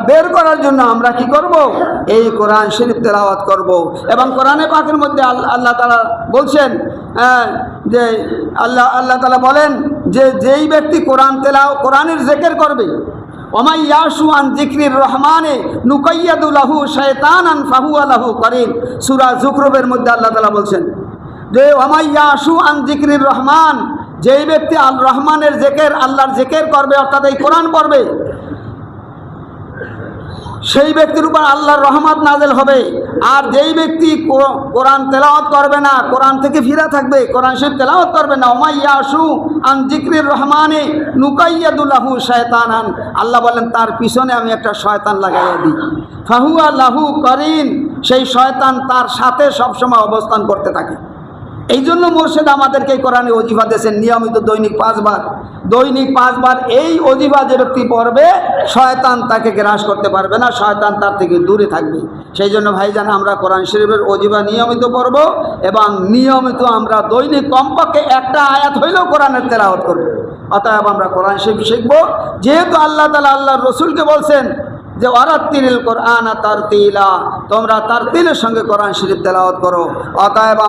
বের করার জন্য আমরা কি করব? এই কোরআন শরীফ তেলাওয়াত করব। এবং কোরআনে পাকের মধ্যে আল্লাহ তাআলা বলছেন যে আল্লাহ তাআলা বলেন যে যেই ব্যক্তি কোরআনের জিকির করবে, ওমা ইয়াশু আন যিকরির রহমানে নুকাইয়াদু লাহু শায়তানান ফাহুয়া লাহু করিন। সূরা যুখরুফের মধ্যে আল্লাহ তাআলা বলছেন যে ওমা ইয়াশু আন যিকরির রহমান, যেই ব্যক্তি আল রহমানের জিকির, আল্লাহর জিকির করবে, অর্থাৎ এই কোরআন পড়বে, সেই ব্যক্তির উপর আল্লাহর রহমত নাযিল হবে। আর যেই ব্যক্তি কোরআন তেলাওয়াত করবে না, কোরআন থেকে ফিরে থাকবে, কোরআন শরীফ তেলাওয়াত করবে না, ওমা ইয়াশু আন যিকরির রহমানে নুকাইয়াদু লাহু শায়তানান, আল্লাহ বলেন তার পিছনে আমি একটা শয়তান লাগাইয়া দিই। ফাহুয়া লাহু করিন, সেই শয়তান তার সাথে সবসময় অবস্থান করতে থাকে। এই জন্য মুর্শিদ আমাদেরকে কোরআনে ওজিফা দিয়েছেন নিয়মিত দৈনিক 5 বার। দৈনিক 5 বার এই ওজিফা যে ব্যক্তি পড়বে, শয়তান তাকে গ্রাস করতে পারবে না, শয়তান তার থেকে দূরে থাকবে। সেই জন্য ভাইজান আমরা কোরআন শরীফের ওজিফা নিয়মিত পড়ব এবং নিয়মিত আমরা দৈনিক কমপক্ষে একটা আয়াত হইলেও কোরআনের তেলাওয়াত করব। অতএব আমরা কোরআন শরীফ শিখব, যেহেতু আল্লাহ তাআলা আল্লাহর রাসূলকে বলছেন যে ওয়ারাত্তিলিল কোরআনা তারতিলা, তোমরা তারতিলের সঙ্গে কোরআন শরীফ তেলাওয়াত করো। অতএব